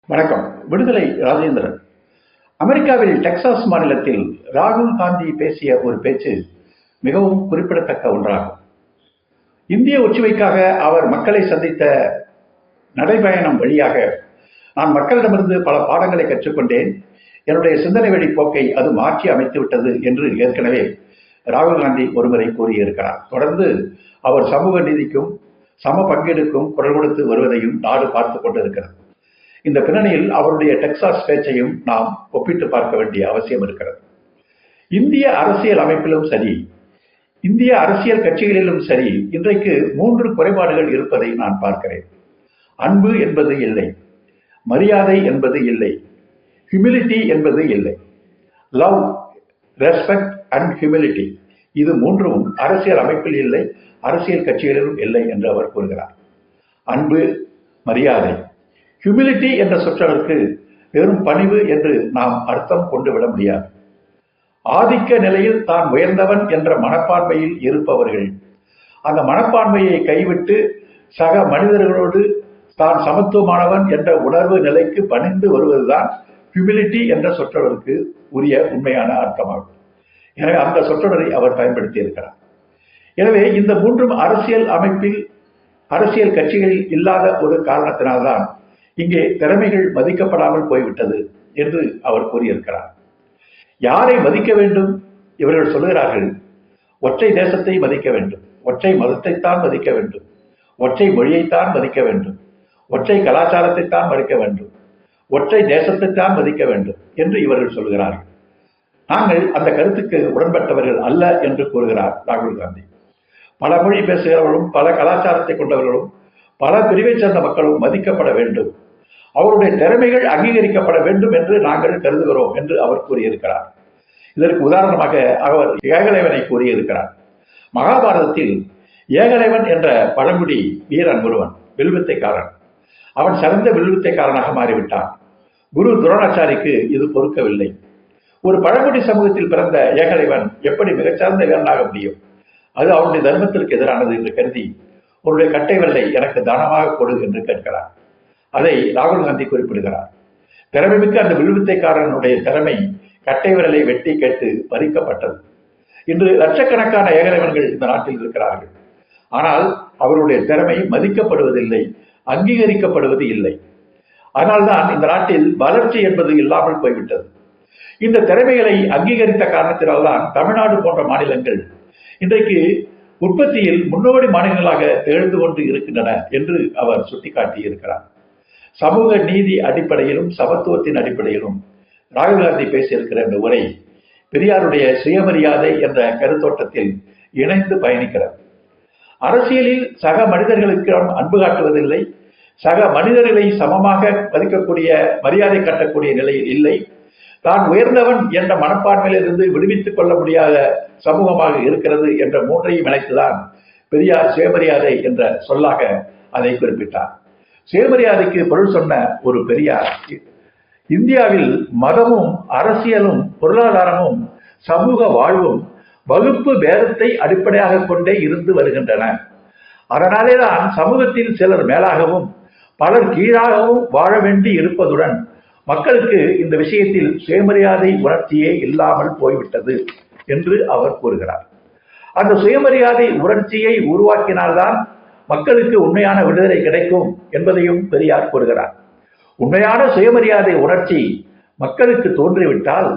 வணக்கம். விடுதலை ராஜேந்திரன். அமெரிக்காவில் டெக்சாஸ் மாநிலத்தில் ராகுல் காந்தி பேசிய ஒரு பேச்சு மிகவும் குறிப்பிடத்தக்க ஒன்றாகும். இந்திய ஒற்றுமைக்காக அவர் மக்களை சந்தித்த நடைபயணம் வழியாக நான் மக்களிடமிருந்து பல பாடங்களை கற்றுக்கொண்டேன், என்னுடைய சிந்தனை வழி போக்கை அது மாற்றி அமைத்து விட்டது என்று ஏற்கனவே ராகுல் காந்தி ஒருமுறை கூறியிருக்கிறார். தொடர்ந்து அவர் சமூக நீதிக்கும் சம பங்கீடுக்கும் குரல் கொடுத்து வருவதையும் நாடு பார்த்து கொண்டிருக்கிறது. இந்த பின்னணியில் அவருடைய டெக்சாஸ் பேச்சையும் நாம் ஒப்பிட்டு பார்க்க வேண்டிய அவசியம் இருக்கிறது. இந்திய அரசியல் அமைப்பிலும் சரி, இந்திய அரசியல் கட்சிகளிலும் சரி, இன்றைக்கு 3 குறைபாடுகள் இருப்பதை நான் பார்க்கிறேன். அன்பு என்பது இல்லை, மரியாதை என்பது இல்லை, ஹியூமிலிட்டி என்பது இல்லை. லவ், ரெஸ்பெக்ட் அண்ட் ஹியூமிலிட்டி, இது 3ம் அரசியல் அமைப்பில் இல்லை, அரசியல் கட்சிகளிலும் இல்லை என்று அவர் கூறுகிறார். அன்பு, மரியாதை, ஹியூமிலிட்டி என்ற சொற்றொடருக்கு வெறும் பணிவு என்று நாம் அர்த்தம் கொண்டு விட முடியாது. ஆதிக்க நிலையில் தான் உயர்ந்தவன் என்ற மனப்பான்மையில் இருப்பவர்கள் அந்த மனப்பான்மையை கைவிட்டு சக மனிதர்களோடு தான் சமத்துவமானவன் என்ற உணர்வு நிலைக்கு பணிந்து வருவதுதான் ஹியூமிலிட்டி என்ற சொற்றொடருக்கு உரிய உண்மையான அர்த்தமாகும். எனவே அந்த சொற்றொடரை அவர் பயன்படுத்தி இருக்கிறார். எனவே இந்த 3ம் அரசியல் அமைப்பில் அரசியல் கட்சிகளில் இல்லாத ஒரு காரணத்தினால்தான் இங்கே திறமைகள் மதிக்கப்படாமல் போய்விட்டது என்று அவர் கூறியிருக்கிறார். யாரை மதிக்க வேண்டும்? இவர்கள் சொல்லுகிறார்கள், ஒற்றை தேசத்தை மதிக்க வேண்டும், ஒற்றை மதத்தைத்தான் மதிக்க வேண்டும், ஒற்றை மொழியைத்தான் மதிக்க வேண்டும், ஒற்றை கலாச்சாரத்தைத்தான் மதிக்க வேண்டும், ஒற்றை தேசத்தைத்தான் மதிக்க வேண்டும் என்று இவர்கள் சொல்கிறார்கள். நாங்கள் அந்த கருத்துக்கு உடன்பட்டவர்கள் அல்ல என்று கூறுகிறார் ராகுல் காந்தி. பல மொழி பேசுகிறவர்களும் பல கலாச்சாரத்தை கொண்டவர்களும் பல பிரிவை சேர்ந்த மக்களும் மதிக்கப்பட வேண்டும், அவருடைய திறமைகள் அங்கீகரிக்கப்பட வேண்டும் என்று நாங்கள் கருதுகிறோம் என்று அவர் கூறியிருக்கிறார். இதற்கு உதாரணமாக அவர் ஏகலைவனை கூறியிருக்கிறார். மகாபாரதத்தில் ஏகலைவன் என்ற பழங்குடி வீரன் ஒருவன் வில்வித்தைக்காரன். அவன் சிறந்த வில்வித்தைக்காரனாக மாறிவிட்டான். குரு துரோணாச்சாரிக்கு இது பொறுக்கவில்லை. ஒரு பழங்குடி சமூகத்தில் பிறந்த ஏகலைவன் எப்படி மிகச்சிறந்த வீரனாக முடியும்? அது அவனுடைய தர்மத்திற்கு எதிரானது என்று கருதி உன்னுடைய கட்டை வெள்ளை எனக்கு தானமாக கொடு என்று கேட்கிறார். அதை ராகுல் காந்தி குறிப்பிடுகிறார். திறமைமிக்க அந்த வில்வித்தைக்காரனுடைய திறமை கட்டை விரலை வெட்டி கேட்டு பறிக்கப்பட்டது. இன்று லட்சக்கணக்கான ஏகலைவன்கள் இந்த நாட்டில் இருக்கிறார்கள். ஆனால் அவருடைய திறமை மதிக்கப்படுவதில்லை, அங்கீகரிக்கப்படுவது இல்லை. அதனால்தான் இந்த நாட்டில் வளர்ச்சி என்பது இல்லாமல் போய்விட்டது. இந்த திறமைகளை அங்கீகரித்த காரணத்தினால்தான் தமிழ்நாடு போன்ற மாநிலங்கள் இன்றைக்கு உற்பத்தியில் முன்னோடி மாநிலங்களாக திகழ்ந்து கொண்டு இருக்கின்றன என்று அவர் சுட்டிக்காட்டி இருக்கிறார். சமூக நீதி அடிப்படையிலும் சமத்துவத்தின் அடிப்படையிலும் ராகுல் காந்தி பேசியிருக்கிற இந்த உரை பெரியாருடைய சுயமரியாதை என்ற கருத்தோட்டத்தில் இணைந்து பயணிக்கிறது. அரசியலில் சக மனிதர்களுக்கு அன்பு காட்டுவதில்லை, சக மனிதர்களை சமமாக மதிக்கக்கூடிய மரியாதை காட்டக்கூடிய நிலையில் இல்லை, தான் உயர்ந்தவன் என்ற மனப்பான்மையிலிருந்து விடுவித்துக் கொள்ள முடியாத சமூகமாக இருக்கிறது என்ற 3ஐயும் இணைத்துதான் பெரியார் சுயமரியாதை என்ற சொல்லாக அதை குறிப்பிட்டார். சுயமரியாதைக்கு பொருள் சொன்ன ஒரு பெரியார், இந்தியாவில் மதமும் அரசியலும் பொருளாதாரமும் சமூக வாழ்வும் வகுப்பு பேதத்தை அடிப்படையாக கொண்டே இருந்து வருகின்றன. அதனாலேதான் சமூகத்தில் சிலர் மேலாகவும் பலர் கீழாகவும் வாழ வேண்டி இருப்பதுடன் மக்களுக்கு இந்த விஷயத்தில் சுயமரியாதை உணர்ச்சியே இல்லாமல் போய்விட்டது என்று அவர் கூறுகிறார். அந்த சுயமரியாதை உணர்ச்சியை உருவாக்கினால்தான் மக்களுக்கு உண்மையான விடுதலை கிடைக்கும் என்பதையும் பெரியார் கூறுகிறார். உண்மையான சுயமரியாதை உணர்ச்சி மக்களுக்கு தோன்றிவிட்டால்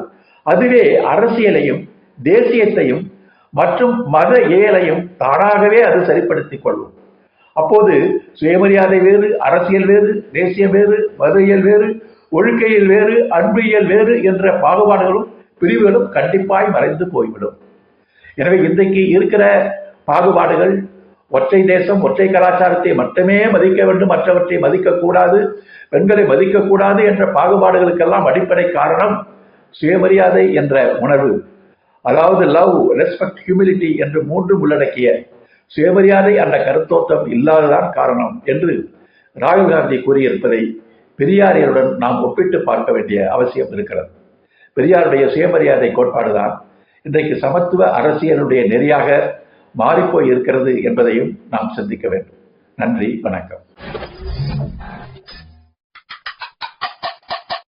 அதுவே அரசியலையும் தேசியத்தையும் மற்றும் மத இயலையும் தானாகவே அது சரிப்படுத்திக் கொள்ளும். அப்போது சுயமரியாதை வேறு, அரசியல் வேறு, தேசியம் வேறு, மத இயல் வேறு, ஒழுக்கையில் வேறு, அன்பியல் வேறு என்ற பாகுபாடுகளும் பிரிவுகளும் கண்டிப்பாய் மறைந்து போய்விடும். எனவே இன்றைக்கு இருக்கிற பாகுபாடுகள், ஒற்றை தேசம், ஒற்றை கலாச்சாரத்தை மட்டுமே மதிக்க வேண்டும், மற்றவற்றை மதிக்கக்கூடாது, பெண்களை மதிக்கக்கூடாது என்ற பாகுபாடுகளுக்கெல்லாம் அடிப்படை காரணம் சுயமரியாதை என்ற உணர்வு. அதாவது லவ், ரெஸ்பெக்ட், ஹியூமிலிட்டி என்று 3ம் உள்ளடக்கிய சுயமரியாதை என்ற கருத்தோட்டம் இல்லாததான் காரணம் என்று ராகுல் காந்தி கூறியிருப்பதை பெரியாரியருடன் நாம் ஒப்பிட்டு பார்க்க வேண்டிய அவசியம் இருக்கிறது. பெரியாருடைய சுயமரியாதை கோட்பாடுதான் இன்றைக்கு சமத்துவ அரசியலுடைய நெறியாக மாறிப்போய் இருக்கிறது என்பதையும் நாம் சிந்திக்க வேண்டும். நன்றி, வணக்கம்.